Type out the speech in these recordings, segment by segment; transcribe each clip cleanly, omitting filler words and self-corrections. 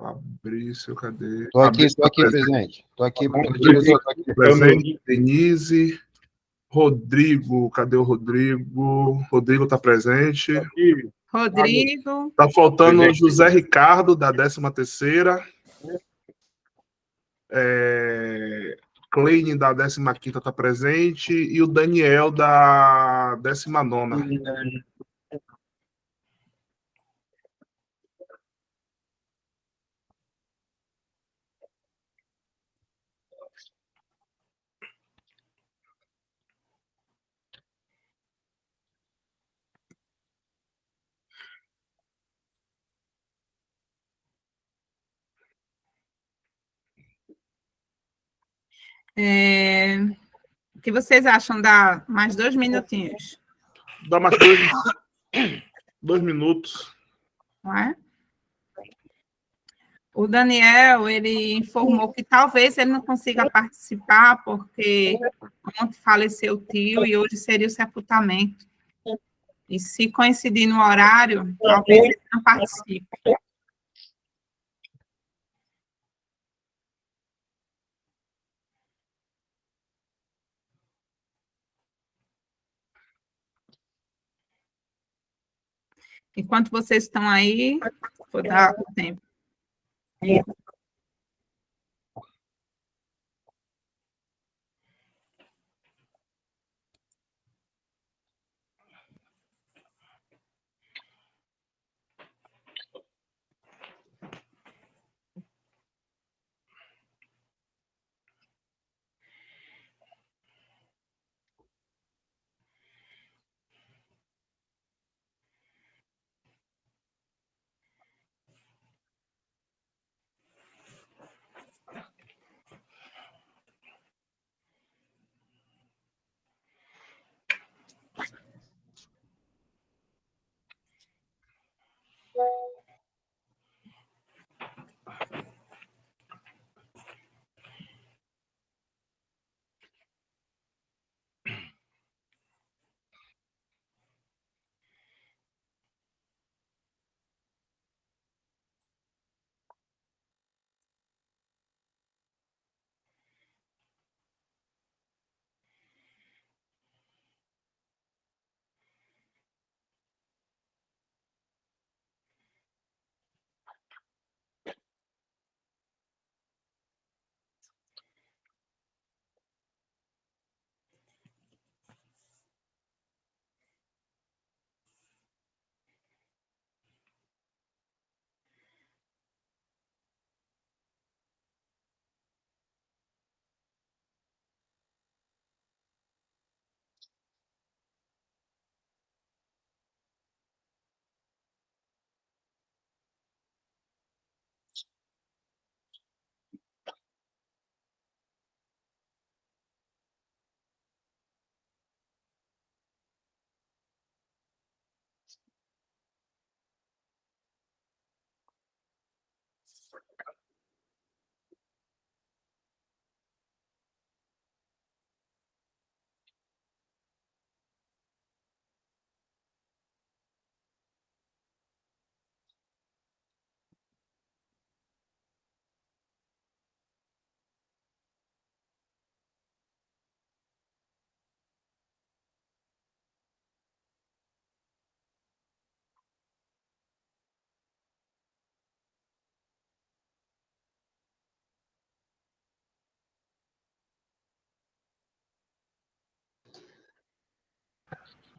Fabrício, cadê? Estou aqui, Fabrício estou aqui, presente. presidente. Estou aqui, diretor, estou aqui. Presente. Denise. Rodrigo, cadê o Rodrigo? Rodrigo está presente. Rodrigo. Está faltando o José Ricardo, da 13ª. Kleine, da 15ª, está presente. E o Daniel, da 19ª. O que vocês acham? Dá mais 2 minutinhos. Dá mais 2 minutos. Não é? O Daniel, ele informou que talvez ele não consiga participar, porque ontem faleceu o tio e hoje seria o sepultamento. E se coincidir no horário, talvez ele não participe. Enquanto vocês estão aí, vou dar o tempo.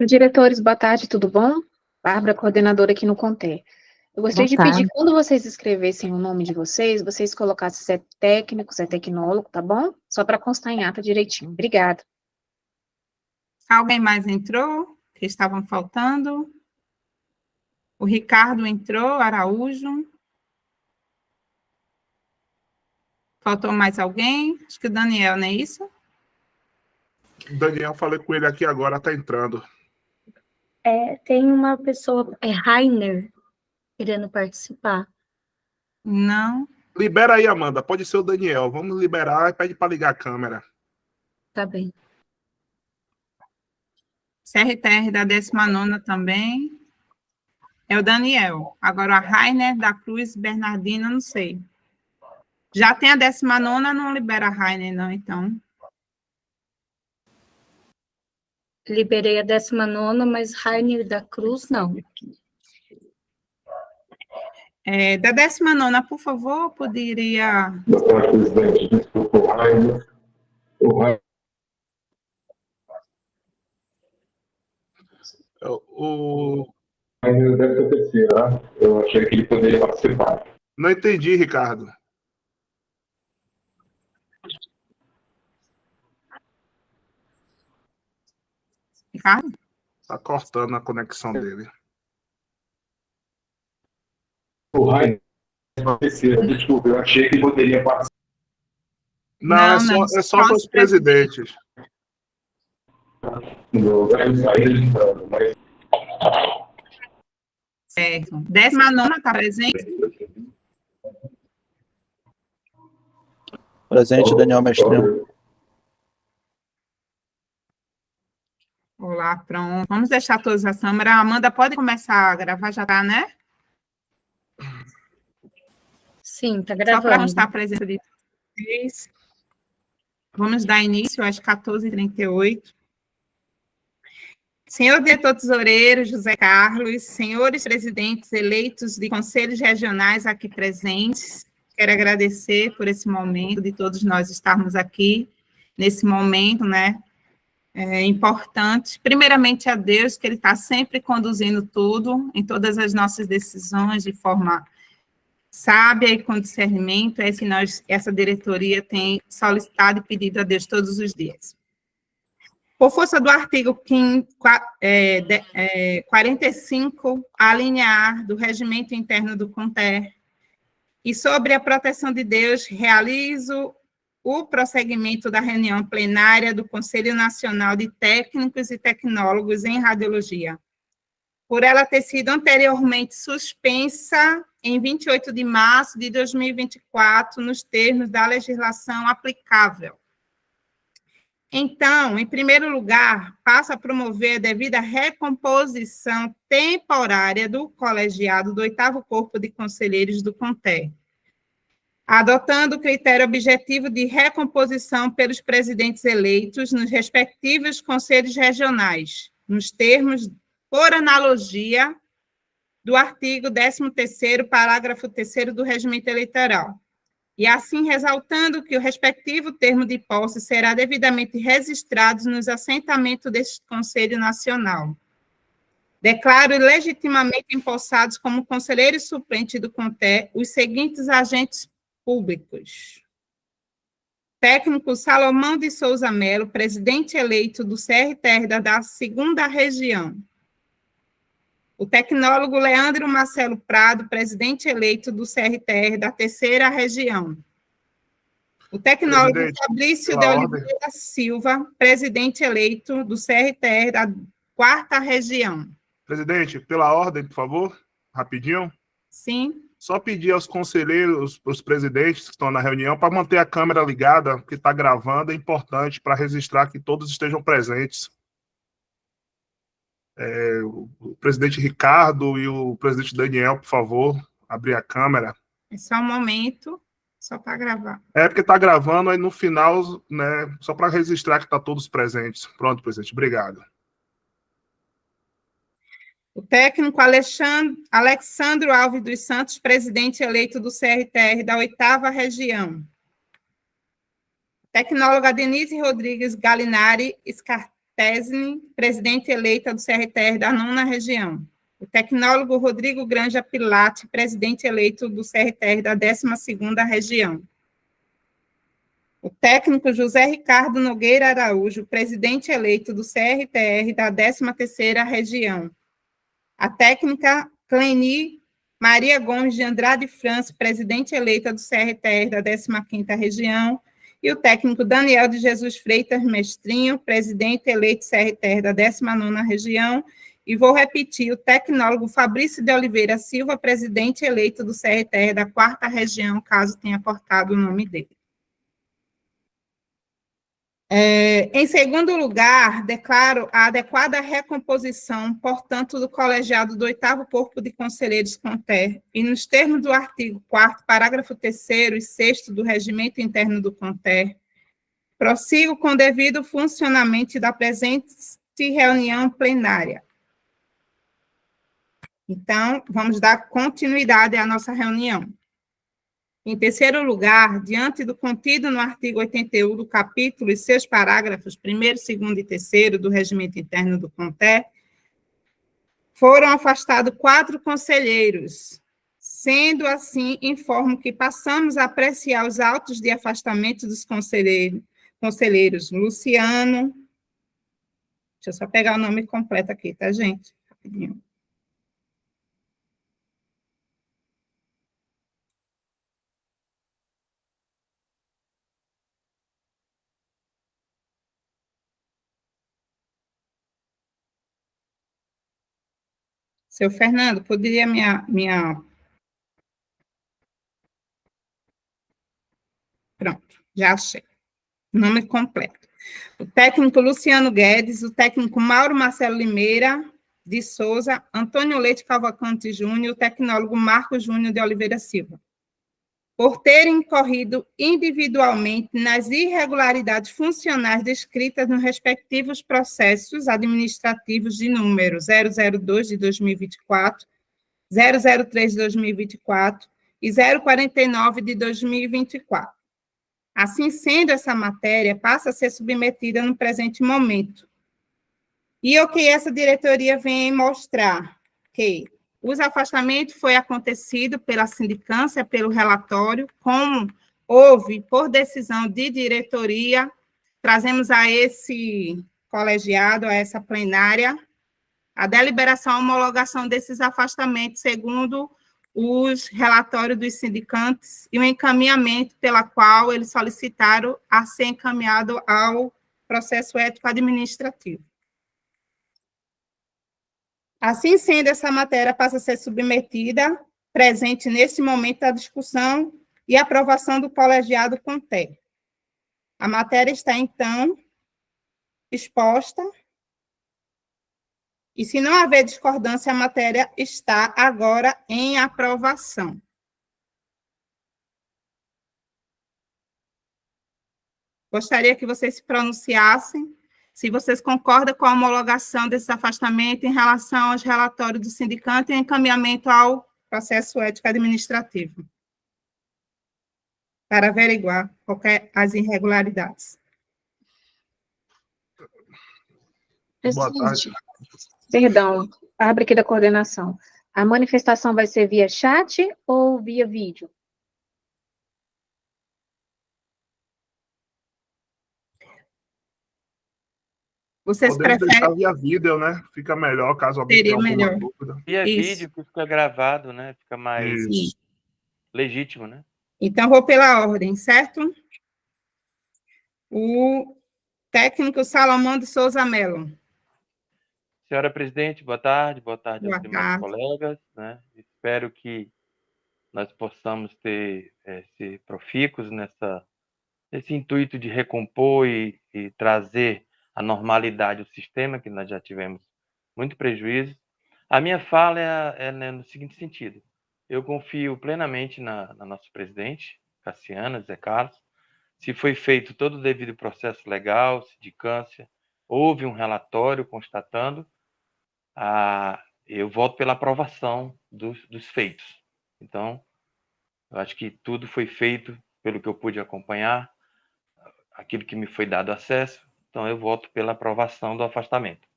Diretores, boa tarde, tudo bom? Bárbara, coordenadora aqui no Conter. Eu gostaria de pedir, quando vocês escrevessem o nome de vocês, vocês colocassem se é técnico, se é tecnólogo, tá bom? Só para constar em ata direitinho. Obrigada. Alguém mais entrou? Que estavam faltando? O Ricardo entrou, Araújo. Faltou mais alguém? Acho que o Daniel, não é isso? Daniel, falei com ele aqui agora, está entrando. Tem uma pessoa, Rainer, querendo participar. Não. Libera aí, Amanda. Pode ser o Daniel. Vamos liberar e pede para ligar a câmera. Tá bem. CRTR da 19ª também. É o Daniel. Agora, a Rainer da Cruz Bernardino, não sei. Já tem a 19ª, não libera a Rainer, não, então. Liberei a 19ª, mas Rainer da Cruz, não. Da 19ª, por favor, poderia... Boa tarde, presidente. Desculpa, o Rainer. O... Rainer deve ser terceira, né? Eu achei que ele poderia participar. Não entendi, Ricardo. Ricardo? Está cortando a conexão dele. O Rainer é terceira, desculpa, eu achei que ele poderia participar. Não, é só para os presidentes. No Grêmio saída, mas... Certo. 19ª está presente? Presente, Daniel Mestrinho. Olá, pronto. Vamos deixar todas as câmeras. Amanda, pode começar a gravar, já está, né? Sim, está Só para gravando. mostrar a presença de vocês. Vamos dar início às 14h38. Senhor diretor tesoureiro José Carlos, senhores presidentes eleitos de conselhos regionais aqui presentes, quero agradecer por esse momento, de todos nós estarmos aqui, nesse momento, né, importante. Primeiramente a Deus, que Ele está sempre conduzindo tudo, em todas as nossas decisões, de forma sábia e com discernimento, é isso que essa diretoria tem solicitado e pedido a Deus todos os dias. Por força do artigo 45, a linha A do Regimento Interno do CONTER, e sobre a proteção de Deus, realizo o prosseguimento da reunião plenária do Conselho Nacional de Técnicos e Tecnólogos em Radiologia, por ela ter sido anteriormente suspensa em 28 de março de 2024, nos termos da legislação aplicável. Então, em primeiro lugar, passo a promover a devida recomposição temporária do colegiado do 8º Corpo de Conselheiros do CONTER, adotando o critério objetivo de recomposição pelos presidentes eleitos nos respectivos conselhos regionais, nos termos, por analogia, do artigo 13º, parágrafo 3º do Regimento Eleitoral, e assim ressaltando que o respectivo termo de posse será devidamente registrado nos assentamentos deste Conselho Nacional. Declaro legitimamente empossados como conselheiros suplentes do CONTER os seguintes agentes públicos. Técnico Salomão de Souza Melo, presidente eleito do CRTR da 2ª Região. O tecnólogo Leandro Marcelo Prado, presidente eleito do CRTR da 3ª Região. O tecnólogo Fabrício de Oliveira Silva, presidente eleito do CRTR da 4ª Região. Presidente, pela ordem, por favor, rapidinho. Sim. Só pedir aos conselheiros, os presidentes que estão na reunião, para manter a câmera ligada, porque está gravando, é importante para registrar que todos estejam presentes. O presidente Ricardo e o presidente Daniel, por favor, abrir a câmera. É só um momento, só para gravar. É porque está gravando, aí no final, né, só para registrar que está todos presentes. Pronto, presidente, obrigado. O técnico Alexandro Alves dos Santos, presidente eleito do CRTR da 8ª Região. Tecnóloga Denise Rodrigues Galinari Scartesni, presidente eleita do CRTR da 9ª Região. O tecnólogo Rodrigo Granja Pilate, presidente eleito do CRTR da 12ª Região. O técnico José Ricardo Nogueira Araújo, presidente eleito do CRTR da 13ª Região. A técnica Cleni Maria Gomes de Andrade França, presidente eleita do CRTR da 15ª Região, e o técnico Daniel de Jesus Freitas Mestrinho, presidente eleito do CRTR da 19ª Região, e vou repetir, o tecnólogo Fabrício de Oliveira Silva, presidente eleito do CRTR da 4ª Região, caso tenha cortado o nome dele. Em segundo lugar, declaro a adequada recomposição, portanto, do colegiado do 8º Corpo de Conselheiros CONTER e nos termos do artigo 4º, parágrafo 3º e 6º do Regimento Interno do CONTER, prossigo com o devido funcionamento da presente reunião plenária. Então, vamos dar continuidade à nossa reunião. Em terceiro lugar, diante do contido no artigo 81 do capítulo e seus parágrafos 1º, 2º e 3º do Regimento Interno do CONTER, foram afastados 4 conselheiros. Sendo assim, informo que passamos a apreciar os autos de afastamento dos conselheiros Luciano, deixa eu só pegar o nome completo aqui, tá, gente? Rapidinho. Seu Fernando, poderia Pronto, já achei. Nome completo. O técnico Luciano Guedes, o técnico Mauro Marcelo Limeira de Souza, Antônio Leite Cavalcante Júnior e o tecnólogo Marcos Júnior de Oliveira Silva, por terem incorrido individualmente nas irregularidades funcionais descritas nos respectivos processos administrativos de número 002 de 2024, 003 de 2024 e 049 de 2024. Assim sendo, essa matéria passa a ser submetida no presente momento. E o que essa diretoria vem mostrar? Que os afastamentos foi acontecido pela sindicância, pelo relatório, como houve por decisão de diretoria, trazemos a esse colegiado, a essa plenária, a deliberação, a homologação desses afastamentos, segundo os relatórios dos sindicantes e o encaminhamento pela qual eles solicitaram a ser encaminhado ao processo ético administrativo. Assim sendo, essa matéria passa a ser submetida, presente nesse momento da discussão e aprovação do colegiado CONTER. A matéria está, então, exposta, e se não haver discordância, a matéria está agora em aprovação. Gostaria que vocês se pronunciassem, se vocês concordam com a homologação desse afastamento em relação aos relatórios do sindicato e encaminhamento ao processo ético administrativo, para averiguar as irregularidades. Boa tarde. Perdão, abre aqui da coordenação. A manifestação vai ser via chat ou via vídeo? Vocês Podemos preferem? deixar via vídeo, né? Fica melhor, caso alguém Seria tenha alguma melhor. dúvida. Via Isso. vídeo, que fica gravado, né? Fica mais Isso. legítimo, né? Então, vou pela ordem, certo? O técnico Salomão de Souza Melo. Senhora presidente, boa tarde Boa aos demais tarde. colegas, né? Espero que nós possamos ser profícuos nesse intuito de recompor e trazer a normalidade ao sistema, que nós já tivemos muito prejuízo. A minha fala é no seguinte sentido: eu confio plenamente na nossa presidente, Cassiana, Zé Carlos. Se foi feito todo o devido processo legal, sindicância, houve um relatório constatando, eu voto pela aprovação dos feitos. Então, eu acho que tudo foi feito pelo que eu pude acompanhar, aquilo que me foi dado acesso, então eu voto pela aprovação do afastamento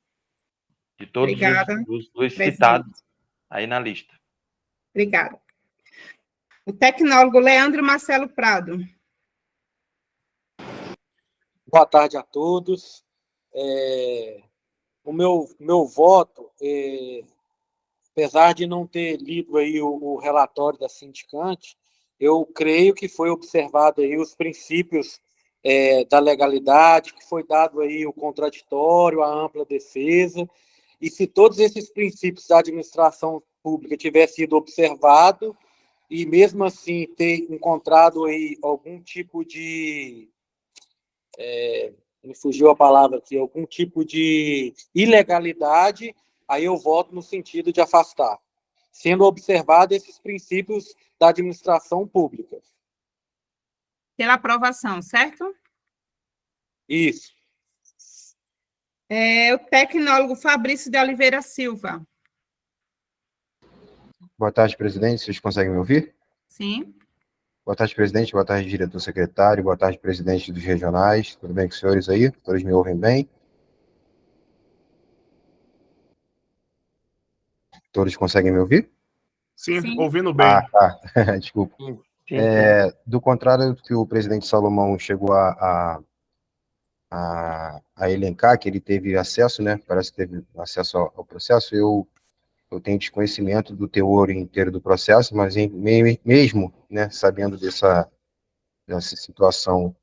de todos os citados aí na lista. Obrigada. O tecnólogo Leandro Marcelo Prado. Boa tarde a todos. O meu voto, apesar de não ter lido aí o relatório da sindicante, eu creio que foi observado aí os princípios da legalidade, que foi dado aí o contraditório, a ampla defesa, e se todos esses princípios da administração pública tivessem sido observados, e mesmo assim ter encontrado aí algum tipo de me fugiu a palavra aqui, algum tipo de ilegalidade, aí eu voto no sentido de afastar, sendo observados esses princípios da administração pública. Pela aprovação, certo? Isso. O tecnólogo Fabrício de Oliveira Silva. Boa tarde, presidente. Vocês conseguem me ouvir? Sim. Boa tarde, presidente. Boa tarde, diretor secretário. Boa tarde, presidente dos regionais. Tudo bem com os senhores aí? Todos me ouvem bem? Todos conseguem me ouvir? Sim, Sim. ouvindo bem. Tá. Desculpa. Sim, sim. Do contrário do que o presidente Salomão chegou a elencar, que ele teve acesso, né? Parece que teve acesso ao processo. Eu tenho desconhecimento do teor inteiro do processo, mas mesmo, né, sabendo dessa situação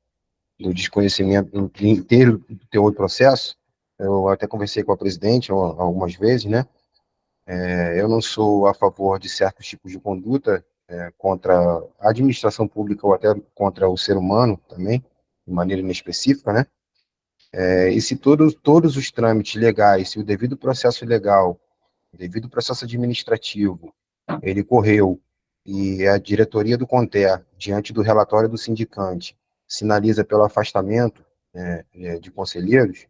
do desconhecimento inteiro do teor do processo, eu até conversei com a presidente algumas vezes, né? Eu não sou a favor de certos tipos de conduta contra a administração pública ou até contra o ser humano também, de maneira inespecífica, né? E se todos os trâmites legais, se o devido processo legal, o devido processo administrativo, ele correu e a diretoria do CONTER, diante do relatório do sindicante, sinaliza pelo afastamento de conselheiros,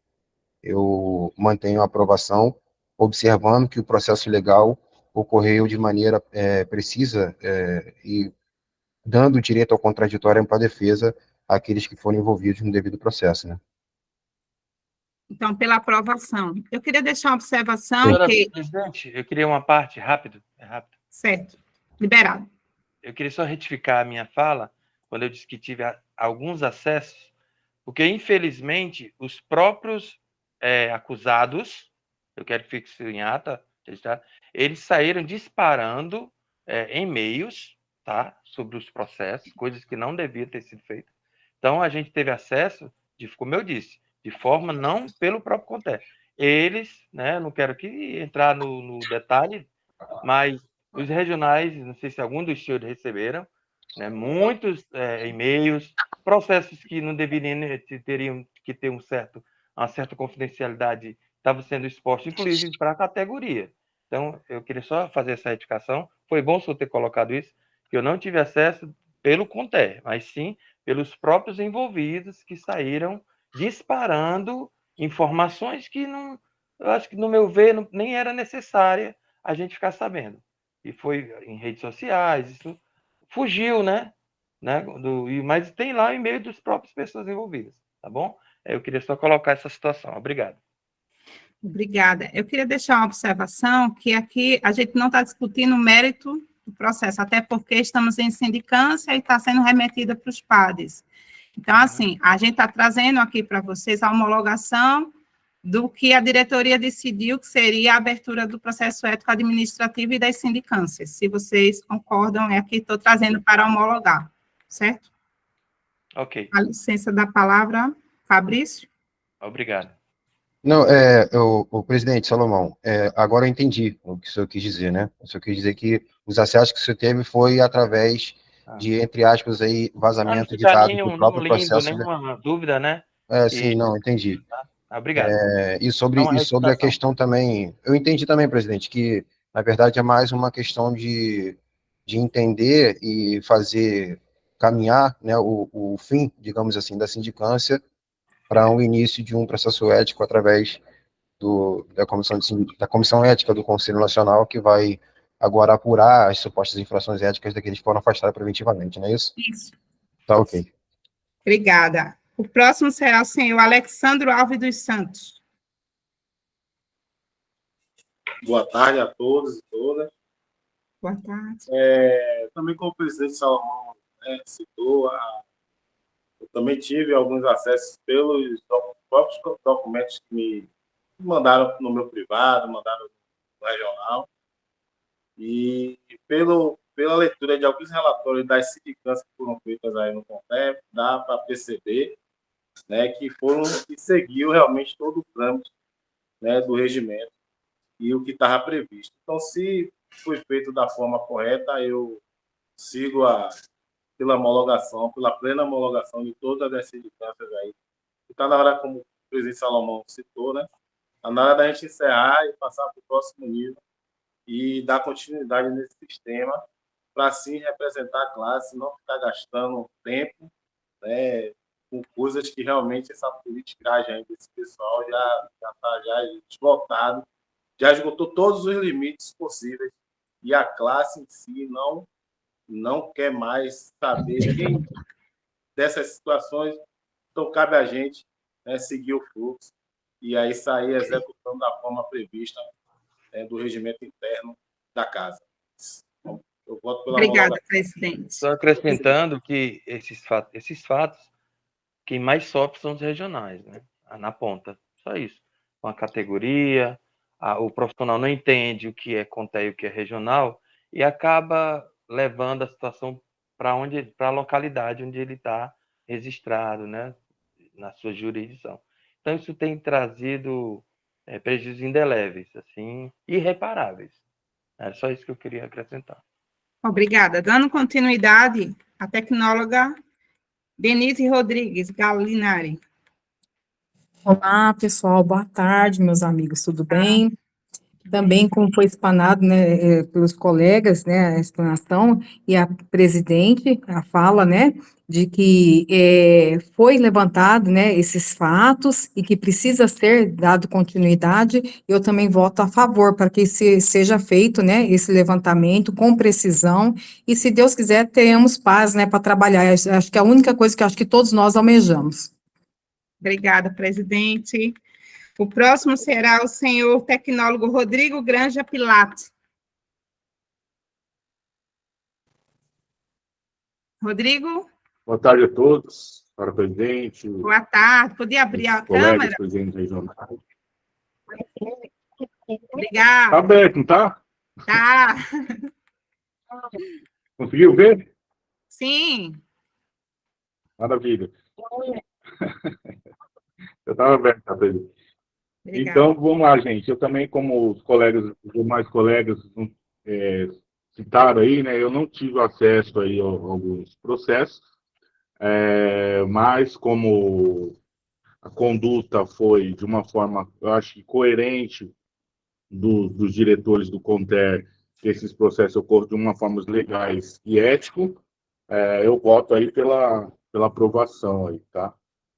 eu mantenho a aprovação, observando que o processo legal ocorreu de maneira precisa e dando direito ao contraditório para a defesa àqueles que foram envolvidos no devido processo, né? Então, pela aprovação. Eu queria deixar uma observação Senhora que... presidente, eu queria uma parte, rápido. Certo. Liberado. Eu queria só retificar a minha fala, quando eu disse que tive alguns acessos, porque, infelizmente, os próprios acusados, eu quero que fique em ata, eles saíram disparando e-mails, tá, sobre os processos, coisas que não deviam ter sido feitas. Então, a gente teve acesso, como eu disse, de forma não pelo próprio CONTER. Eles, né, não quero aqui entrar no detalhe, mas os regionais, não sei se algum dos senhores receberam, né, muitos e-mails, processos que não deveriam teriam que ter uma certa confidencialidade estavam sendo expostos, inclusive para a categoria. Então, eu queria só fazer essa retificação. Foi bom o senhor ter colocado isso, que eu não tive acesso pelo CONTER, mas sim pelos próprios envolvidos que saíram disparando informações que não, eu acho que, no meu ver, nem era necessária a gente ficar sabendo. E foi em redes sociais, isso fugiu, né? Mas tem lá o e-mail das próprias pessoas envolvidas, tá bom? Eu queria só colocar essa situação. Obrigado. Obrigada. Eu queria deixar uma observação que aqui a gente não está discutindo o mérito do processo, até porque estamos em sindicância e está sendo remetida para os PADs. Então, assim, a gente está trazendo aqui para vocês a homologação do que a diretoria decidiu que seria a abertura do processo ético administrativo e das sindicâncias. Se vocês concordam, aqui estou trazendo para homologar, certo? Ok. A licença da palavra, Fabrício. Obrigado. Não, o presidente Salomão, agora eu entendi o que o senhor quis dizer, né? O senhor quis dizer que os acessos que o senhor teve foi através de, entre aspas, aí, vazamento de dados do próprio processo. Nenhuma dúvida, né? Sim, não, entendi. Obrigado. E sobre a questão também, eu entendi também, presidente, que, na verdade, é mais uma questão de entender e fazer caminhar, né, o fim, digamos assim, da sindicância para o início de um processo ético através da Comissão Ética do Conselho Nacional, que vai agora apurar as supostas infrações éticas daqueles que foram afastados preventivamente, não é isso? Isso. Tá, ok. Obrigada. O próximo será o senhor Alexandro Alves dos Santos. Boa tarde a todos e todas. Boa tarde. Também, como o presidente Salomão citou, eu também tive alguns acessos pelos próprios documentos que me mandaram no meu privado, mandaram no regional, e pela leitura de alguns relatórios das sindicâncias que foram feitas aí no CONTER, dá para perceber, né, que seguiu realmente todo o trâmite, né, do regimento e o que estava previsto. Então, se foi feito da forma correta, eu sigo pela plena homologação de todas as sindicâncias aí. Está na hora, como presidente Salomão citou, né? Na hora da gente encerrar e passar para o próximo nível e dar continuidade nesse sistema para, assim, representar a classe, não ficar gastando tempo, né, com coisas que realmente essa politicagem desse pessoal já está esgotado, já esgotou todos os limites possíveis e a classe em si não quer mais saber dessas situações. Então, cabe a gente, né, seguir o fluxo e aí sair executando da forma prevista, do regimento interno da casa. Eu voto pela Obrigada, presidente. Só acrescentando que esses fatos, quem mais sofre são os regionais, né? Na ponta. Só isso. Uma categoria, o profissional não entende o que é CONTER e o que é regional e acaba levando a situação para a localidade onde ele está registrado, né? Na sua jurisdição. Então, isso tem trazido prejuízos indeléveis, assim, irreparáveis. Era só isso que eu queria acrescentar. Obrigada. Dando continuidade, a tecnóloga Denise Rodrigues Galinari. Olá, pessoal, boa tarde, meus amigos, tudo bem? Também, como foi explanado, né, pelos colegas, né, a explanação e a presidente, a fala, né, de que foi levantado, né, esses fatos e que precisa ser dado continuidade, eu também voto a favor para que seja feito, né, esse levantamento com precisão e, se Deus quiser, tenhamos paz, né, para trabalhar. Acho que é a única coisa que acho que todos nós almejamos. Obrigada, presidente. O próximo será o senhor tecnólogo Rodrigo Granja Pilate. Rodrigo? Boa tarde a todos, para o presidente. Boa tarde. Podia abrir a colegas, câmera? Presidente regional. Obrigada. Está aberto, não está? Tá. Conseguiu ver? Sim. Maravilha. Eu estava aberto, tá, presidente? Obrigada. Então, vamos lá, gente. Eu também, como os demais colegas citaram aí, né, eu não tive acesso aí a alguns processos, mas como a conduta foi de uma forma, eu acho que coerente dos diretores do CONTER, que esses processos ocorram de uma forma legais e ético, eu voto aí pela aprovação aí, tá?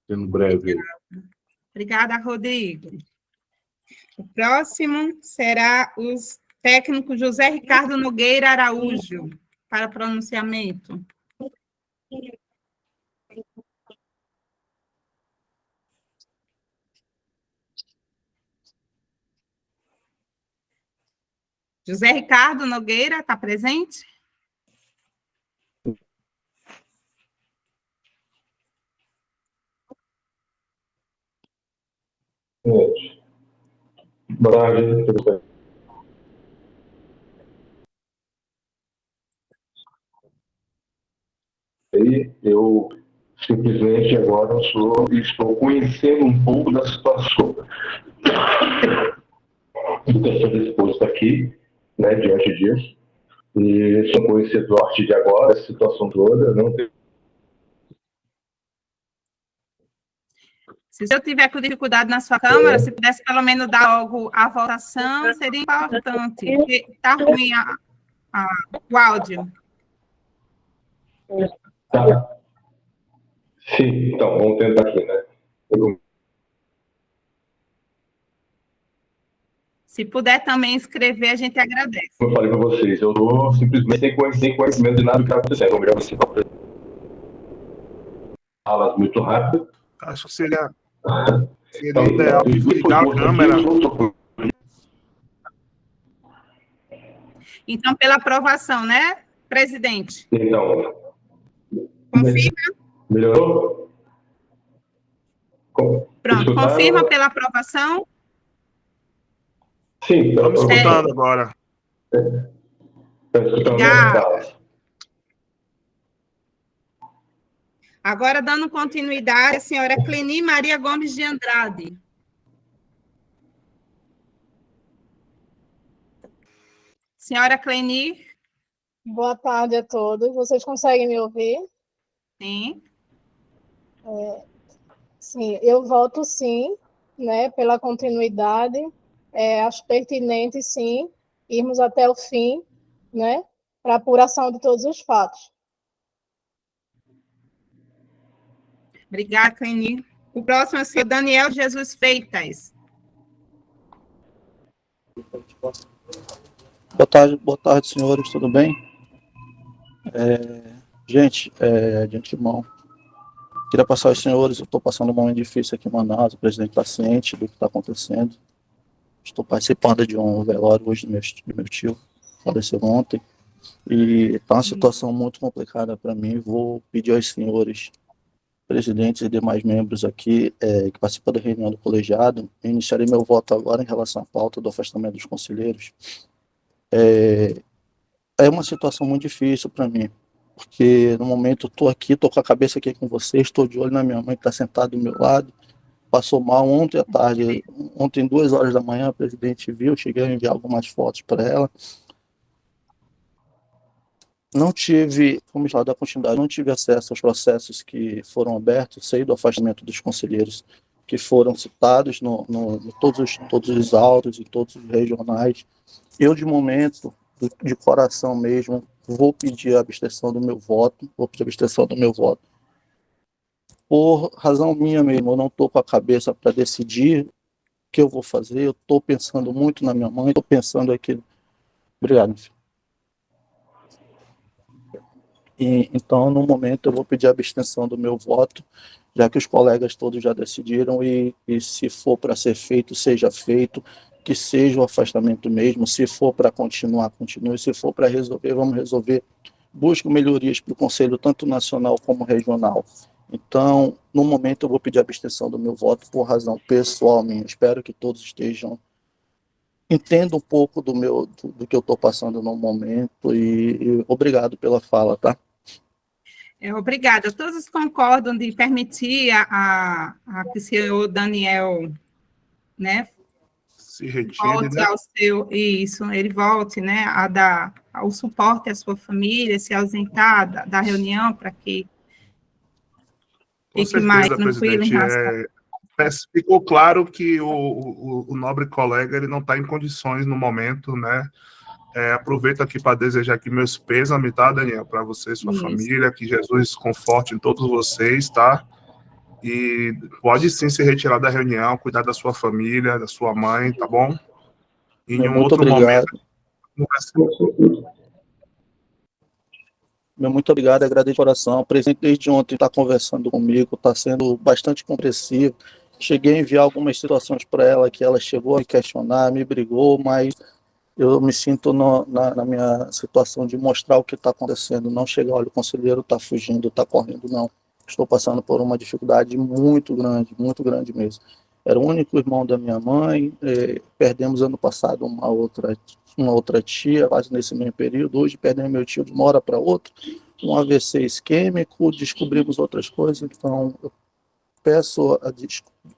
Sendo breve. Obrigada, Rodrigo. O próximo será o técnico José Ricardo Nogueira Araújo, para pronunciamento. José Ricardo Nogueira, está presente? Boa tarde, tudo bem? Eu simplesmente agora estou conhecendo um pouco da situação do que está disposto aqui, né, diante disso. E sou conhecedor de agora, a situação toda, não tem. Se eu tiver com dificuldade na sua câmera, se pudesse pelo menos dar algo à votação, seria importante. Está ruim o áudio. Tá. Sim, então, vamos tentar aqui, né? Se puder também escrever, a gente agradece. Como eu falei para vocês, eu estou simplesmente sem conhecimento de nada do que está acontecendo. Obrigado você para falar muito rápido. Acho que seria ideal desligar a câmera. Então, pela aprovação, né, presidente? Então. Confirma? Melhorou? Pronto, confirma pela aprovação? Sim, estamos escutando agora. Obrigada. Agora, dando continuidade, a senhora Cleni Maria Gomes de Andrade. Senhora Cleni. Boa tarde a todos. Vocês conseguem me ouvir? Sim. Sim, eu voto sim né, pela continuidade. Acho pertinente, sim, irmos até o fim, né, para apuração de todos os fatos. Obrigada, Cleini. O próximo é o senhor Daniel Jesus Freitas. Boa tarde, senhores, tudo bem? Gente, de antemão, queria passar aos senhores, eu estou passando um momento difícil aqui em Manaus, o presidente está ciente do que está acontecendo. Estou participando de um velório hoje do meu tio, faleceu ontem, e está uma situação muito complicada para mim. Vou pedir aos senhores, presidentes e demais membros aqui que participam da reunião do colegiado, iniciarei meu voto agora em relação à pauta do afastamento dos conselheiros. É uma situação muito difícil para mim, porque no momento eu estou aqui, estou com a cabeça aqui com vocês, estou de olho na minha mãe que está sentada do meu lado, passou mal ontem à tarde, ontem 2 horas da manhã, a presidente viu, cheguei a enviar algumas fotos para ela. Não tive, vamos lá, dar continuidade, não tive acesso aos processos que foram abertos, sei do afastamento dos conselheiros que foram citados todos os autos e todos os regionais. Eu, de momento, de coração mesmo, vou pedir a abstenção do meu voto, por razão minha mesmo, eu não estou com a cabeça para decidir o que eu vou fazer, eu estou pensando muito na minha mãe, estou pensando aqui. Obrigado, meu filho. Então, no momento, eu vou pedir a abstenção do meu voto, já que os colegas todos já decidiram, e se for para ser feito, seja feito, que seja o afastamento mesmo, se for para continuar, continue, se for para resolver, vamos resolver. Busco melhorias para o Conselho, tanto nacional como regional. Então, no momento, eu vou pedir a abstenção do meu voto por razão pessoal minha. Espero que todos entendam um pouco do que eu estou passando no momento, e obrigado pela fala, tá? Obrigada. Todos concordam de permitir a que o senhor Daniel, né, se retire, volte né? ao seu, ele volte, né, a dar o suporte à sua família, se ausentar da reunião para que fique mais tranquilo em relação. Ficou claro que o nobre colega ele não está em condições no momento, né? Aproveito aqui para desejar aqui meus pêsames, tá, Daniel, para você e sua família, que Jesus conforte em todos vocês, tá? E pode sim se retirar da reunião, cuidar da sua família, da sua mãe, tá bom? E em um Muito outro obrigado. momento. Muito obrigado, agradeço de coração. O presidente desde ontem está conversando comigo, está sendo bastante compreensivo. Cheguei a enviar algumas situações para ela que ela chegou a me questionar, me brigou, mas eu me sinto na minha situação de mostrar o que está acontecendo, não chegar, olha, o conselheiro está fugindo, está correndo, não. Estou passando por uma dificuldade muito grande mesmo. Era o único irmão da minha mãe, perdemos ano passado uma outra tia, quase nesse mesmo período. Hoje perdemos meu tio de uma hora para outra, um AVC isquêmico, descobrimos outras coisas. Então, eu peço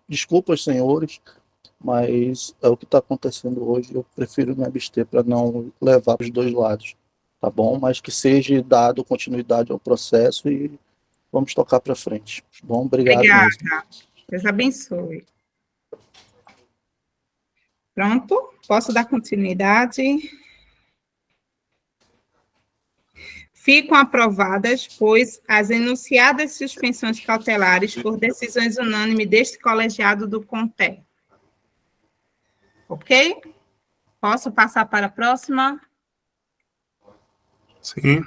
desculpas, senhores, mas é o que está acontecendo hoje. Eu prefiro me abster para não levar os dois lados, tá bom? Mas que seja dado continuidade ao processo e vamos tocar para frente. Bom, obrigado. Obrigada. Mesmo. Deus abençoe. Pronto? Posso dar continuidade? Ficam aprovadas, pois, as enunciadas suspensões cautelares por decisões unânimes deste colegiado do CONTER. Ok? Posso passar para a próxima? Sim.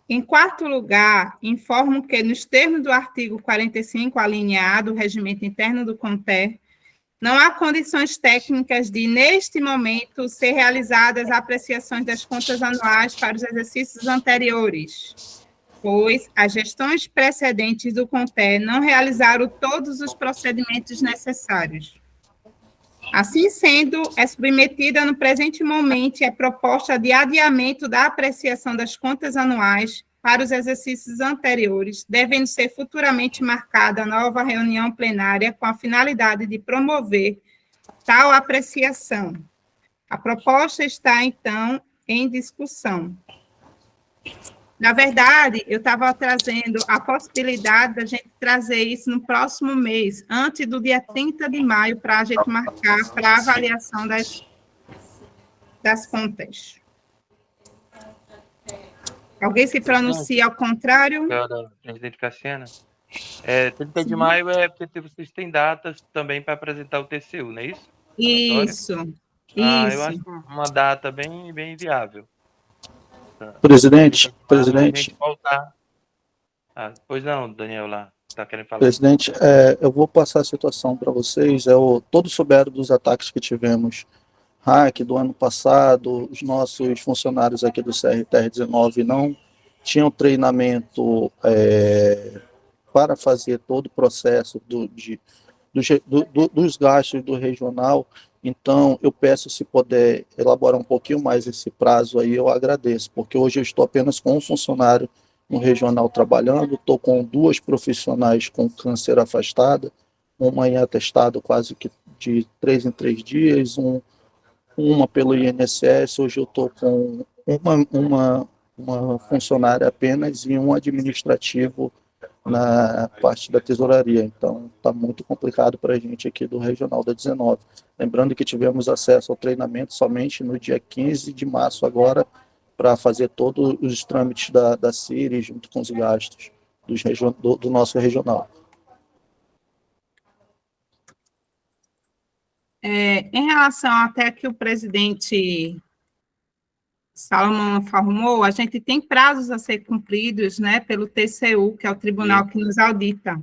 Em quarto lugar, informo que, nos termos do artigo 45, alínea A do Regimento Interno do CONTER, não há condições técnicas de, neste momento, ser realizadas apreciações das contas anuais para os exercícios anteriores, pois as gestões precedentes do CONTER não realizaram todos os procedimentos necessários. Assim sendo, é submetida no presente momento a proposta de adiamento da apreciação das contas anuais para os exercícios anteriores, devendo ser futuramente marcada nova reunião plenária com a finalidade de promover tal apreciação. A proposta está, então, em discussão. Na verdade, eu estava trazendo a possibilidade da gente trazer isso no próximo mês, antes do dia 30 de maio, para a gente marcar para a avaliação das contas. Alguém se pronuncia ao contrário? Presidente Cassiana. 30 de maio é porque vocês têm datas também para apresentar o TCU, não é isso? Isso. Eu acho uma data bem viável. Presidente. Voltar. Pois não, Daniel, lá. Está querendo falar? Presidente, eu vou passar a situação para vocês. Todos souberam dos ataques que tivemos. Hack do ano passado, os nossos funcionários aqui do CRTR-19 não tinham treinamento para fazer todo o processo dos gastos do regional. Então, eu peço, se puder elaborar um pouquinho mais esse prazo aí, eu agradeço, porque hoje eu estou apenas com um funcionário no regional trabalhando, estou com 2 profissionais com câncer afastada, uma em atestado quase que de 3 em 3 dias, uma pelo INSS, hoje eu estou com uma funcionária apenas e um administrativo na parte da tesouraria. Então, está muito complicado para a gente aqui do Regional da 19. Lembrando que tivemos acesso ao treinamento somente no dia 15 de março agora, para fazer todos os trâmites da CIRI, junto com os gastos do nosso regional. Em relação até que o presidente Salomão informou, a gente tem prazos a ser cumpridos, né, pelo TCU, que é o tribunal que nos audita.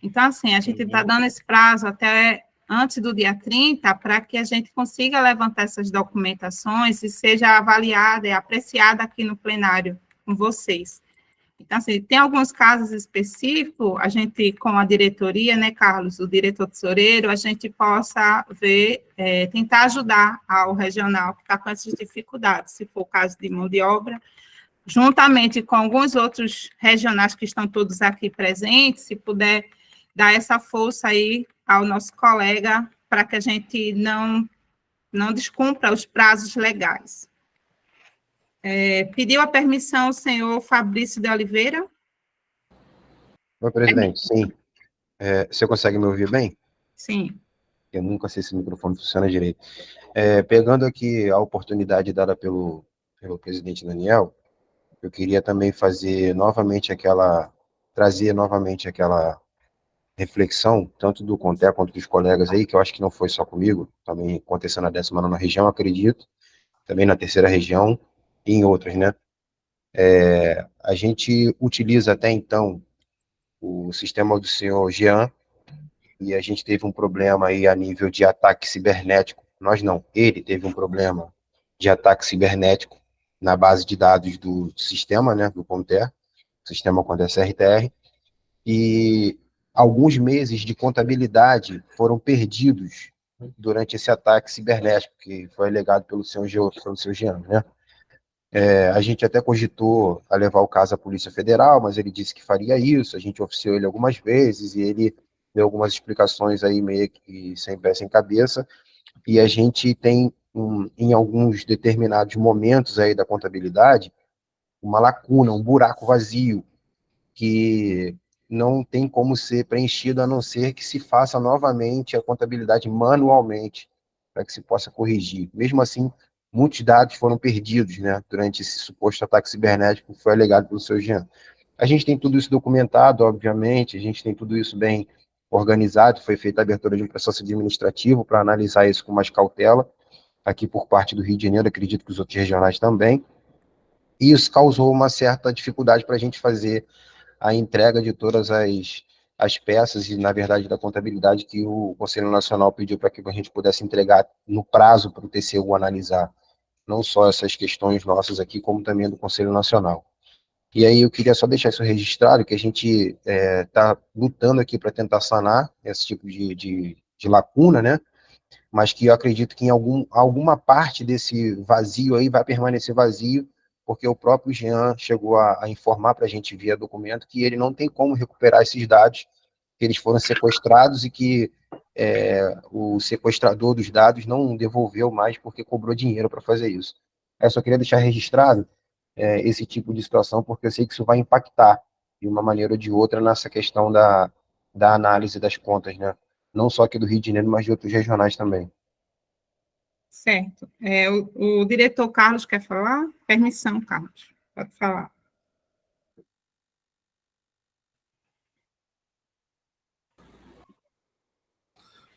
Então, assim, a gente está dando esse prazo até antes do dia 30, para que a gente consiga levantar essas documentações e seja avaliada e apreciada aqui no plenário com vocês. Então, assim, tem alguns casos específicos, a gente, com a diretoria, né, Carlos, o diretor tesoureiro, a gente possa ver, tentar ajudar ao regional que está com essas dificuldades, se for o caso de mão de obra, juntamente com alguns outros regionais que estão todos aqui presentes, se puder dar essa força aí ao nosso colega, para que a gente não descumpra os prazos legais. Pediu a permissão o senhor Fabrício de Oliveira? Oi, presidente, sim. Você consegue me ouvir bem? Sim. Eu nunca sei se o microfone funciona direito. Pegando aqui a oportunidade dada pelo presidente Daniel, eu queria também trazer novamente aquela reflexão, tanto do Conter quanto dos colegas aí, que eu acho que não foi só comigo, também aconteceu na 19ª região, acredito, também na 3ª região, e em outras, né? A gente utiliza até então o sistema do senhor Jean, e a gente teve um problema aí a nível de ataque cibernético. Nós não, ele teve um problema de ataque cibernético na base de dados do sistema, né, do Conter, sistema Conter CRTR, e alguns meses de contabilidade foram perdidos durante esse ataque cibernético que foi alegado pelo senhor Jean, né? A gente até cogitou a levar o caso à Polícia Federal, mas ele disse que faria isso, a gente oficiou ele algumas vezes, e ele deu algumas explicações aí meio que sem pé, sem cabeça, e a gente tem, em alguns determinados momentos aí da contabilidade, uma lacuna, um buraco vazio, que não tem como ser preenchido, a não ser que se faça novamente a contabilidade manualmente, para que se possa corrigir. Mesmo assim, muitos dados foram perdidos, né, durante esse suposto ataque cibernético que foi alegado pelo seu Jean. A gente tem tudo isso documentado, obviamente, a gente tem tudo isso bem organizado, foi feita a abertura de um processo administrativo para analisar isso com mais cautela, aqui por parte do Rio de Janeiro, acredito que os outros regionais também, e isso causou uma certa dificuldade para a gente fazer a entrega de todas as peças e, na verdade, da contabilidade que o Conselho Nacional pediu para que a gente pudesse entregar no prazo para o TCU analisar, não só essas questões nossas aqui, como também do Conselho Nacional. E aí eu queria só deixar isso registrado, que a gente está lutando aqui para tentar sanar esse tipo de lacuna, né? Mas que eu acredito que em alguma parte desse vazio aí vai permanecer vazio, porque o próprio Jean chegou a informar para a gente via documento que ele não tem como recuperar esses dados, que eles foram sequestrados e que o sequestrador dos dados não devolveu mais porque cobrou dinheiro para fazer isso. Eu só queria deixar registrado esse tipo de situação, porque eu sei que isso vai impactar de uma maneira ou de outra nessa questão da análise das contas, né? Não só aqui do Rio de Janeiro, mas de outros regionais também. Certo. O diretor Carlos quer falar? Permissão, Carlos. Pode falar.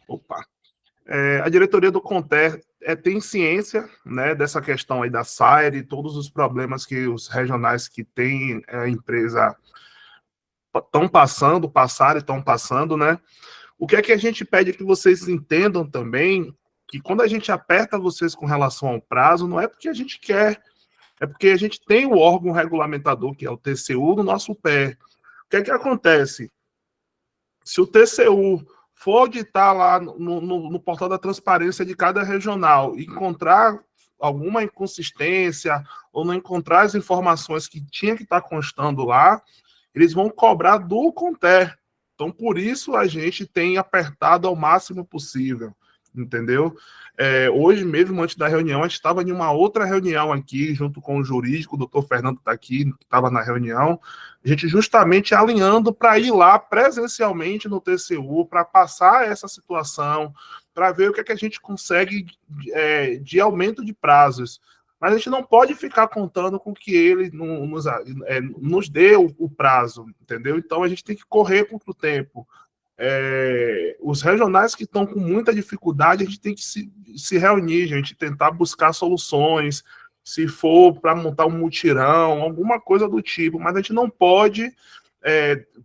Opa. A diretoria do Conter tem ciência, né, dessa questão aí da SAIR, todos os problemas que os regionais que têm a empresa passaram e estão passando, né? O que é que a gente pede que vocês entendam também, que quando a gente aperta vocês com relação ao prazo, não é porque a gente quer, é porque a gente tem o órgão regulamentador, que é o TCU, no nosso pé. O que é que acontece? Se o TCU for auditar lá no portal da transparência de cada regional e encontrar alguma inconsistência ou não encontrar as informações que tinha que estar constando lá, eles vão cobrar do Conter. Então, por isso, a gente tem apertado ao máximo possível, entendeu? Hoje mesmo, antes da reunião, a gente estava em uma outra reunião aqui, junto com o jurídico, o doutor Fernando está aqui, que estava na reunião, a gente justamente alinhando para ir lá presencialmente no TCU, para passar essa situação, para ver o que é que a gente consegue de aumento de prazos. Mas a gente não pode ficar contando com que ele nos dê o prazo, entendeu? Então a gente tem que correr contra o tempo. Os regionais que estão com muita dificuldade, a gente tem que se reunir, gente, tentar buscar soluções, se for para montar um mutirão, alguma coisa do tipo, mas a gente não pode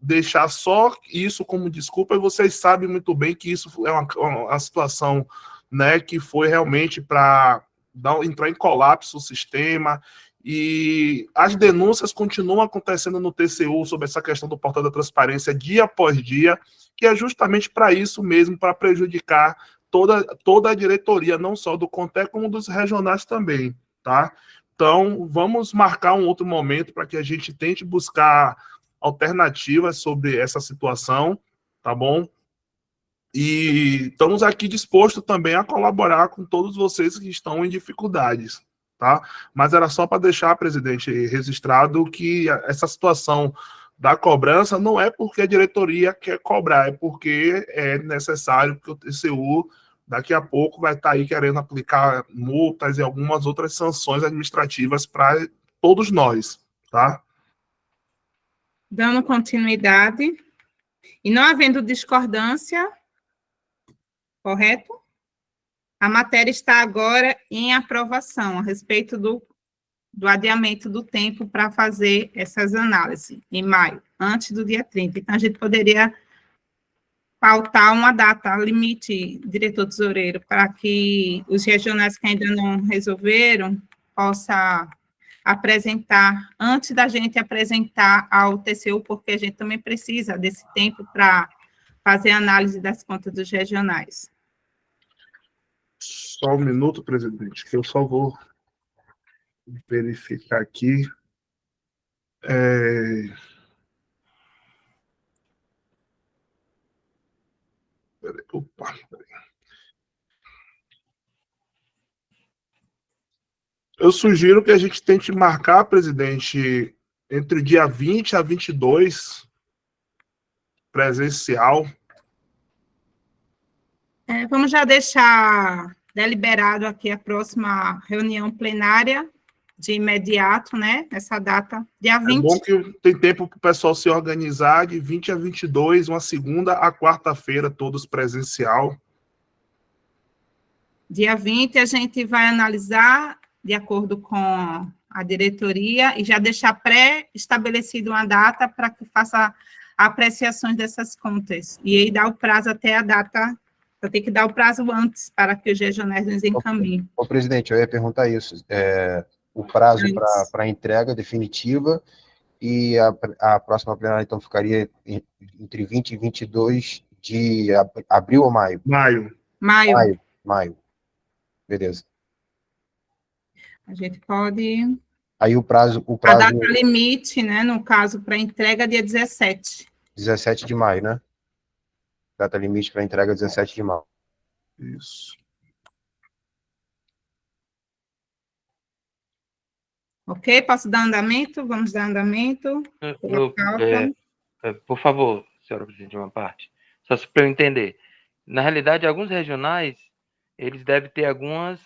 deixar só isso como desculpa, e vocês sabem muito bem que isso é uma situação, né, que foi realmente para entrar em colapso o sistema, e as denúncias continuam acontecendo no TCU sobre essa questão do portal da transparência dia após dia, que é justamente para isso mesmo, para prejudicar toda a diretoria, não só do Conter, como dos regionais também, tá? Então, vamos marcar um outro momento para que a gente tente buscar alternativas sobre essa situação, tá bom? E estamos aqui dispostos também a colaborar com todos vocês que estão em dificuldades, tá? Mas era só para deixar, presidente, registrado que essa situação da cobrança não é porque a diretoria quer cobrar, é porque é necessário que o TCU daqui a pouco vai estar aí querendo aplicar multas e algumas outras sanções administrativas para todos nós, tá? Dando continuidade, e não havendo discordância, correto? A matéria está agora em aprovação a respeito do adiamento do tempo para fazer essas análises, em maio, antes do dia 30. Então, a gente poderia pautar uma data limite, diretor tesoureiro, para que os regionais que ainda não resolveram possa apresentar, antes da gente apresentar ao TCU, porque a gente também precisa desse tempo para fazer a análise das contas dos regionais. Só um minuto, presidente, que eu só vou verificar aqui. Opa, peraí. Eu sugiro que a gente tente marcar, presidente, entre o dia 20 a 22, presencial. Vamos já deixar deliberado aqui a próxima reunião plenária de imediato, né? Essa data, dia 20. É bom que tem tempo para o pessoal se organizar, de 20 a 22, uma segunda a quarta-feira, todos presencial. Dia 20, a gente vai analisar, de acordo com a diretoria, e já deixar pré-estabelecido uma data para que faça apreciações dessas contas. E aí dá o prazo até a data. Eu tenho que dar o prazo antes para que os regionais nos encaminhem. Ô, presidente, eu ia perguntar isso. O prazo para entrega definitiva e a próxima plenária, então, ficaria entre 20 e 22 de abril ou maio? Maio. Beleza. A gente pode... Aí o prazo... A data limite, né, no caso, para entrega, dia 17. 17 de maio, né? Data limite para entrega 17 de maio. Isso. Ok? Posso dar andamento? Vamos dar andamento. Por favor, senhora presidente, uma parte. Só para eu entender. Na realidade, alguns regionais, eles devem ter algumas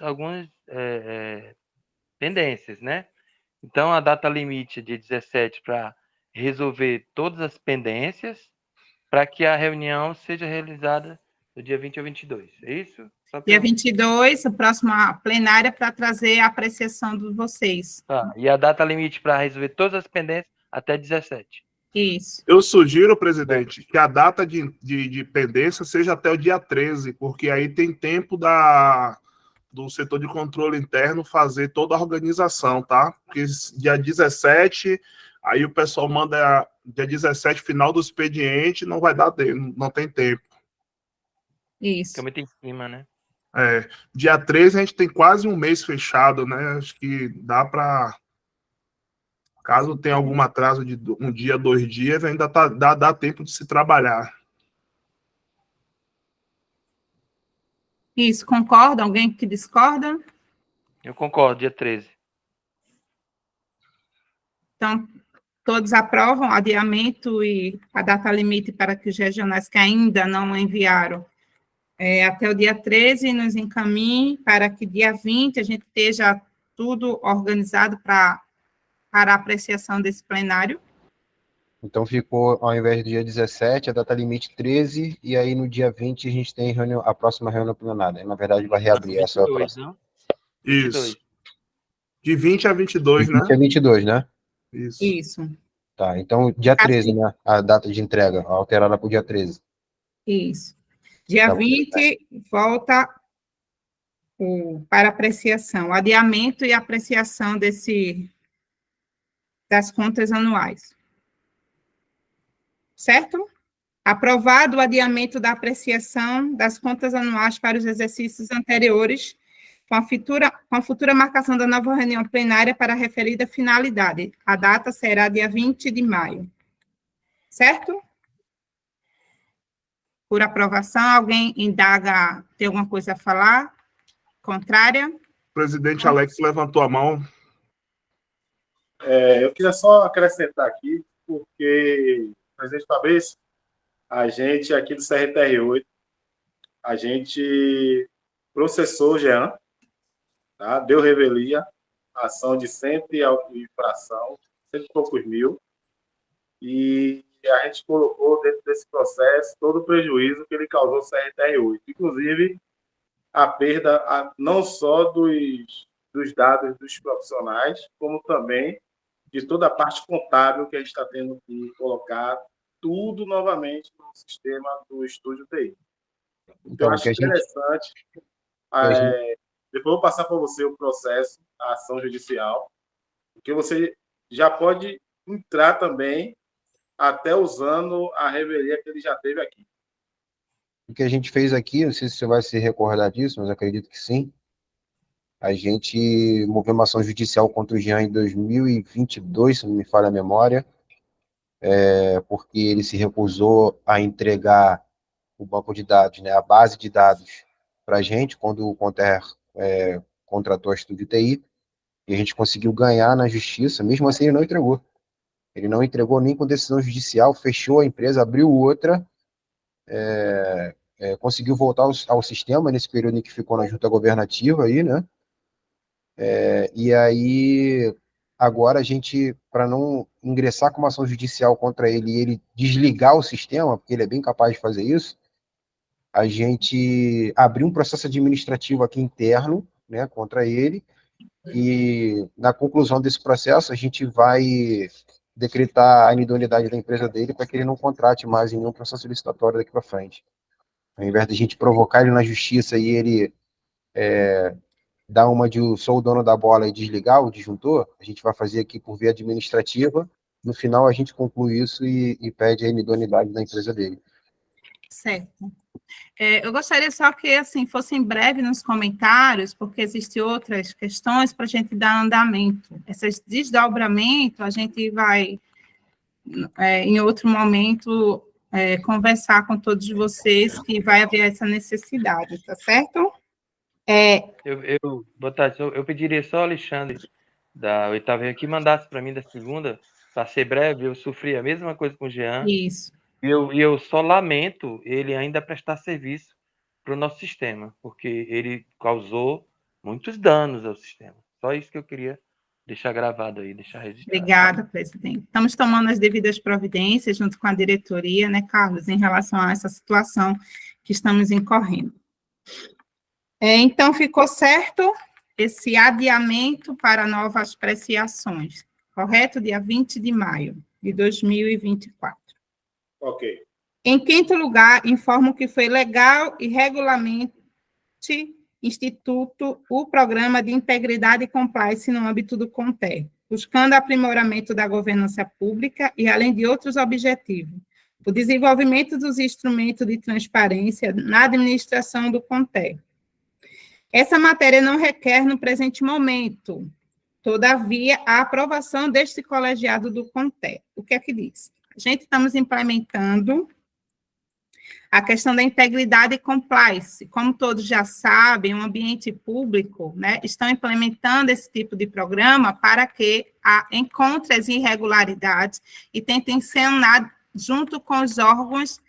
pendências, né? Então, a data limite é dia 17 para resolver todas as pendências, para que a reunião seja realizada no dia 20 ou 22. É isso? Dia 22, a próxima plenária, para trazer a apreciação de vocês. Tá. E a data limite para resolver todas as pendências até 17. Isso. Eu sugiro, presidente, que a data de pendência seja até o dia 13, porque aí tem tempo do setor de controle interno fazer toda a organização, tá? Porque dia 17, aí o pessoal manda dia 17, final do expediente, não vai dar tempo, não tem tempo. Isso. Fica muito em cima, né? Dia 13 a gente tem quase um mês fechado, né? Acho que dá para, caso tenha algum atraso de um dia, 2 dias, ainda dá tempo de se trabalhar. Isso, concorda? Alguém que discorda? Eu concordo, dia 13. Então, todos aprovam adiamento e a data limite para que os regionais que ainda não enviaram até o dia 13 nos encaminhe para que dia 20 a gente esteja tudo organizado para a apreciação desse plenário. Então ficou, ao invés do dia 17, a data limite 13, e aí no dia 20 a gente tem a próxima reunião plenária. Na verdade, vai reabrir essa próxima. Não? Isso. De 20 a 22, de 20 a 22, né? Isso. Tá, então dia 13, né? A data de entrega, alterada para o dia 13. Isso. Dia 20, volta para apreciação, adiamento e apreciação das contas anuais. Certo? Aprovado o adiamento da apreciação das contas anuais para os exercícios anteriores, com a futura marcação da nova reunião plenária para a referida finalidade. A data será dia 20 de maio. Certo? Por aprovação, alguém indaga, tem alguma coisa a falar? Contrária? O presidente Alex levantou a mão. Eu queria só acrescentar aqui, porque, presidente Fabrício, a gente aqui do CRTR8, a gente processou o Jean, tá? Deu revelia, ação de 100 e fração, 100 e poucos mil, e a gente colocou dentro desse processo todo o prejuízo que ele causou ao CRTR8, inclusive a perda não só dos dados dos profissionais, como também de toda a parte contábil que a gente está tendo que colocar tudo novamente no sistema do Estúdio TI. Então, eu acho interessante. Depois eu vou passar para você o processo, a ação judicial, porque você já pode entrar também até usando a revelia que ele já teve aqui. O que a gente fez aqui, não sei se você vai se recordar disso, mas acredito que sim. A gente moveu uma ação judicial contra o Jean em 2022, se não me falha a memória, porque ele se recusou a entregar o banco de dados, né, a base de dados para a gente, quando o Conter contratou a Estúdio TI, e a gente conseguiu ganhar na justiça, mesmo assim ele não entregou. Ele não entregou nem com decisão judicial, fechou a empresa, abriu outra, conseguiu voltar ao sistema nesse período em que ficou na junta governativa aí, né? E aí, agora a gente, para não ingressar com uma ação judicial contra ele e ele desligar o sistema, porque ele é bem capaz de fazer isso, a gente abriu um processo administrativo aqui interno, né, contra ele, e na conclusão desse processo a gente vai decretar a inidoneidade da empresa dele para que ele não contrate mais em nenhum processo licitatório daqui para frente. Ao invés de a gente provocar ele na justiça e ele dar uma de sou o dono da bola e desligar o disjuntor, a gente vai fazer aqui por via administrativa, no final a gente conclui isso e pede a inidoneidade da empresa dele. Certo. Eu gostaria só que, assim, fossem breve nos comentários, porque existem outras questões para a gente dar andamento. Esses desdobramentos, a gente vai, em outro momento, conversar com todos vocês que vai haver essa necessidade, tá certo? Boa tarde. Eu pediria só, Alexandre, da oitava que mandasse para mim da segunda, para ser breve, eu sofri a mesma coisa com o Jean. Isso. E eu só lamento ele ainda prestar serviço para o nosso sistema, porque ele causou muitos danos ao sistema. Só isso que eu queria deixar gravado aí, deixar registrado. Obrigada, presidente. Estamos tomando as devidas providências junto com a diretoria, né, Carlos, em relação a essa situação que estamos incorrendo. Então, ficou certo esse adiamento para novas apreciações, correto? Dia 20 de maio de 2024. Ok. Em quinto lugar, informo que foi legal e regularmente instituto o Programa de Integridade e Compliance no âmbito do CONTER, buscando aprimoramento da governança pública e, além de outros objetivos, o desenvolvimento dos instrumentos de transparência na administração do CONTER. Essa matéria não requer no presente momento, todavia, a aprovação deste colegiado do CONTER. O que é que diz? A gente estamos implementando a questão da integridade e compliance. Como todos já sabem, o ambiente público, né, estão implementando esse tipo de programa para que encontre as irregularidades e tentem sanar junto com os órgãos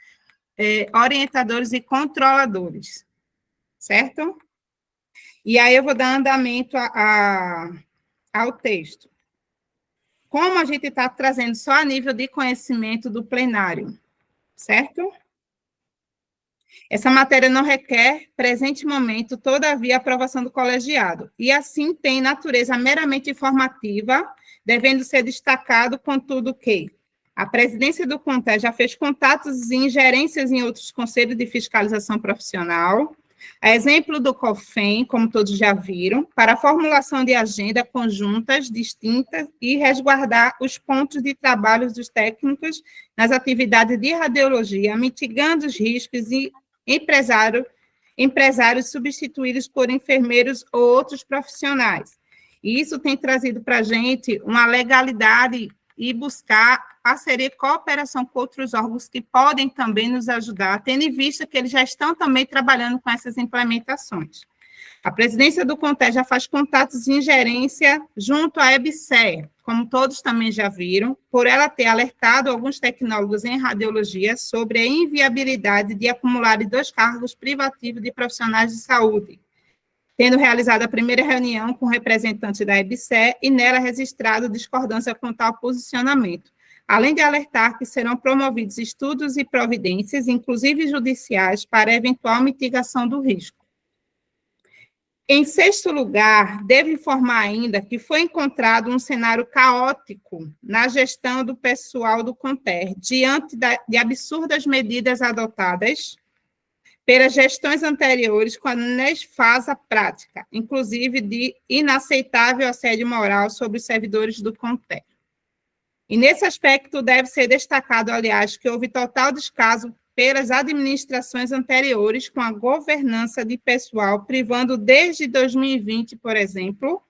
orientadores e controladores, certo? E aí eu vou dar andamento ao texto. Como a gente está trazendo só a nível de conhecimento do plenário, certo? Essa matéria não requer, presente momento, todavia, aprovação do colegiado, e assim tem natureza meramente informativa, devendo ser destacado, contudo, que a presidência do CONTER já fez contatos e ingerências em outros conselhos de fiscalização profissional, a exemplo do COFEM, como todos já viram, para a formulação de agenda conjuntas, distintas, e resguardar os pontos de trabalho dos técnicos nas atividades de radiologia, mitigando os riscos e empresários substituídos por enfermeiros ou outros profissionais. E isso tem trazido para a gente uma legalidade e buscar parceria e cooperação com outros órgãos que podem também nos ajudar, tendo em vista que eles já estão também trabalhando com essas implementações. A presidência do CONTER já faz contatos de ingerência junto à EBSER, como todos também já viram, por ela ter alertado alguns tecnólogos em radiologia sobre a inviabilidade de acumular 2 cargos privativos de profissionais de saúde, tendo realizado a primeira reunião com representantes da EBSER e nela registrado discordância com tal posicionamento, além de alertar que serão promovidos estudos e providências, inclusive judiciais, para eventual mitigação do risco. Em sexto lugar, devo informar ainda que foi encontrado um cenário caótico na gestão do pessoal do CONTER, diante de absurdas medidas adotadas pelas gestões anteriores com a nefasta prática, inclusive de inaceitável assédio moral sobre os servidores do CONTER. E nesse aspecto deve ser destacado, aliás, que houve total descaso pelas administrações anteriores com a governança de pessoal, privando desde 2020, por exemplo,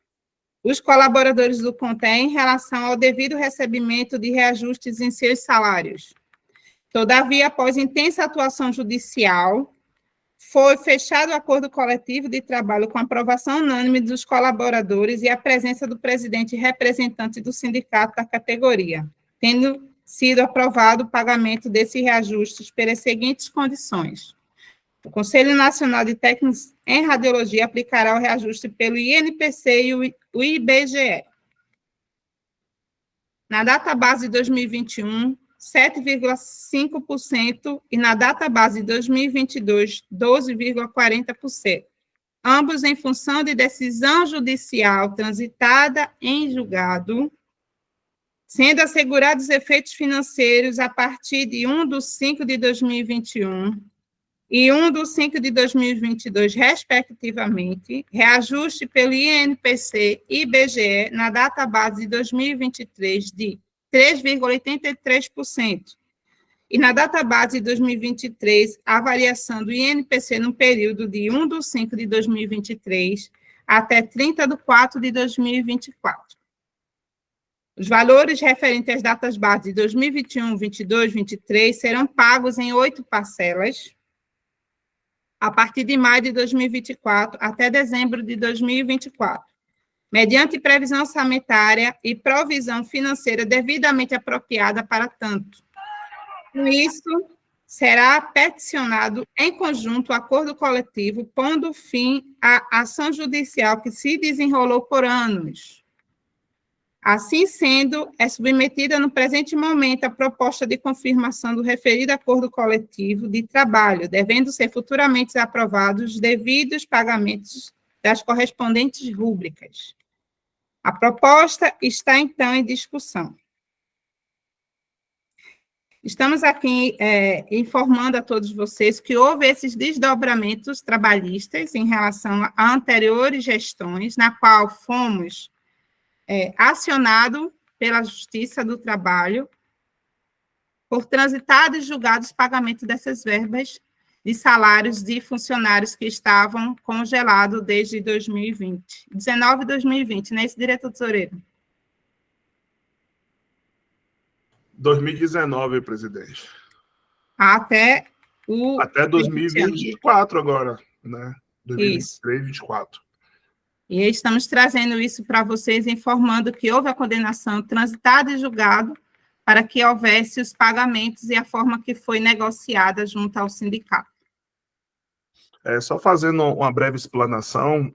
os colaboradores do CONTER em relação ao devido recebimento de reajustes em seus salários. Todavia, após intensa atuação judicial, foi fechado o acordo coletivo de trabalho com aprovação unânime dos colaboradores e a presença do presidente e representante do sindicato da categoria, tendo sido aprovado o pagamento desses reajustes pelas seguintes condições. O Conselho Nacional de Técnicos em Radiologia aplicará o reajuste pelo INPC e o IBGE. Na data base de 2021, 7,5% e na data base de 2022, 12,40%. Ambos em função de decisão judicial transitada em julgado, sendo assegurados efeitos financeiros a partir de 1/5 de 2021 e 1/5 de 2022, respectivamente, reajuste pelo INPC e IBGE na data base de 2023 de 3,83%, e na data base de 2023, a variação do INPC no período de 1/5 de 2023 até 30/4 de 2024. Os valores referentes às datas base de 2021, 22, 23 serão pagos em 8 parcelas, a partir de maio de 2024 até dezembro de 2024, mediante previsão orçamentária e provisão financeira devidamente apropriada para tanto. Com isso, será peticionado em conjunto o acordo coletivo, pondo fim à ação judicial que se desenrolou por anos. Assim sendo, é submetida no presente momento a proposta de confirmação do referido acordo coletivo de trabalho, devendo ser futuramente aprovados os devidos pagamentos das correspondentes rúbricas. A proposta está, então, em discussão. Estamos aqui informando a todos vocês que houve esses desdobramentos trabalhistas em relação a anteriores gestões, na qual fomos acionado pela Justiça do Trabalho por transitado e julgado os pagamentos dessas verbas de salários de funcionários que estavam congelados desde 2020, 19 e 2020, não é isso, diretor tesoureiro? 2019, presidente. Até 2024 agora, né? 2023, 2024. E estamos trazendo isso para vocês, informando que houve a condenação transitada e julgado para que houvesse os pagamentos e a forma que foi negociada junto ao sindicato. Só fazendo uma breve explanação,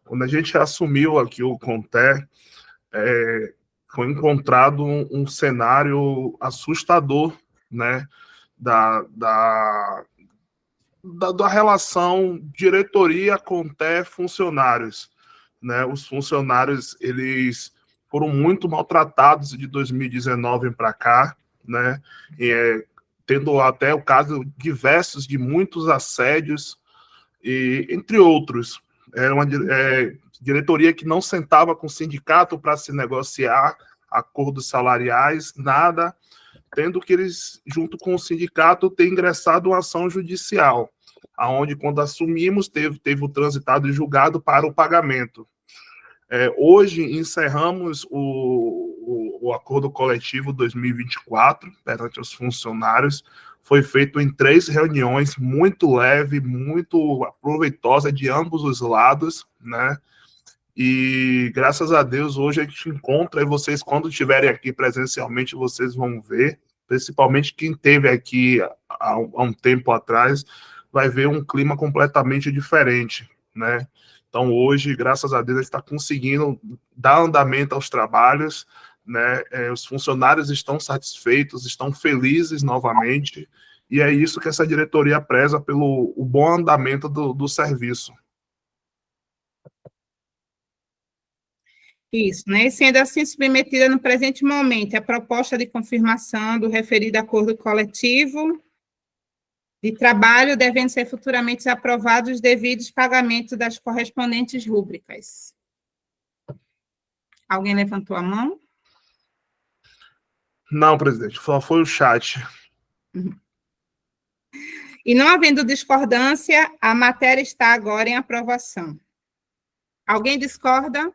quando a gente assumiu aqui o CONTER, foi encontrado um cenário assustador, né, da relação diretoria-CONTER-funcionários, né? Os funcionários, eles foram muito maltratados de 2019 para cá, né? Tendo até o caso diversos de muitos assédios, e entre outros. Era uma diretoria que não sentava com o sindicato para se negociar acordos salariais, nada, tendo que eles, junto com o sindicato, ter ingressado uma ação judicial, aonde, quando assumimos, teve o transitado e julgado para o pagamento. Hoje, encerramos o acordo coletivo 2024 perante os funcionários. Foi feito em 3 reuniões, muito leve, muito proveitosa de ambos os lados, né? E, graças a Deus, hoje a gente encontra, e vocês, quando estiverem aqui presencialmente, vocês vão ver, principalmente quem esteve aqui há um tempo atrás, vai ver um clima completamente diferente, né? Então, hoje, graças a Deus, a gente está conseguindo dar andamento aos trabalhos, né? Os funcionários estão satisfeitos, estão felizes novamente, e é isso que essa diretoria preza pelo o bom andamento do serviço. Isso, né? Sendo assim submetida no presente momento a proposta de confirmação do referido acordo coletivo de trabalho, devendo ser futuramente aprovados os devidos pagamentos das correspondentes rúbricas. Alguém levantou a mão? Não, presidente, só foi o chat. E não havendo discordância, a matéria está agora em aprovação. Alguém discorda?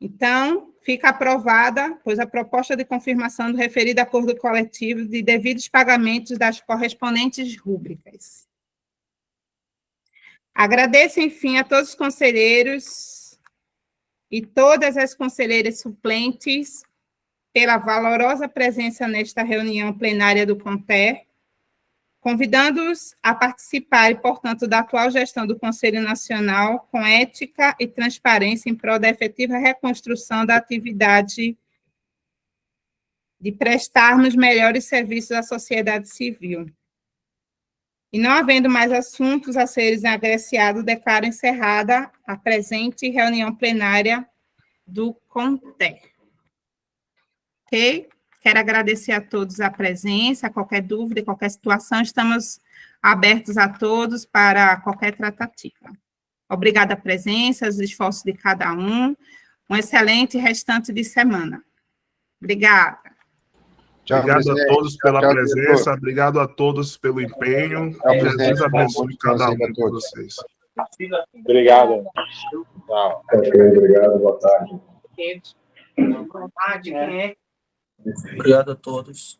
Então, fica aprovada, pois a proposta de confirmação do referido acordo coletivo de devidos pagamentos das correspondentes rúbricas. Agradeço, enfim, a todos os conselheiros e todas as conselheiras suplentes pela valorosa presença nesta reunião plenária do CONTER, convidando-os a participar, e, portanto, da atual gestão do Conselho Nacional com ética e transparência em prol da efetiva reconstrução da atividade de prestarmos melhores serviços à sociedade civil. E não havendo mais assuntos a serem agreciados, declaro encerrada a presente reunião plenária do CONTER. Ok? Quero agradecer a todos a presença, qualquer dúvida, qualquer situação, estamos abertos a todos para qualquer tratativa. Obrigada a presença, os esforços de cada um. Um excelente restante de semana. Obrigada. Tchau, obrigado a todos pela presença, obrigado a todos pelo empenho. Jesus abençoe cada um de vocês. Obrigado. Tchau. Obrigado, boa tarde. Obrigado a todos.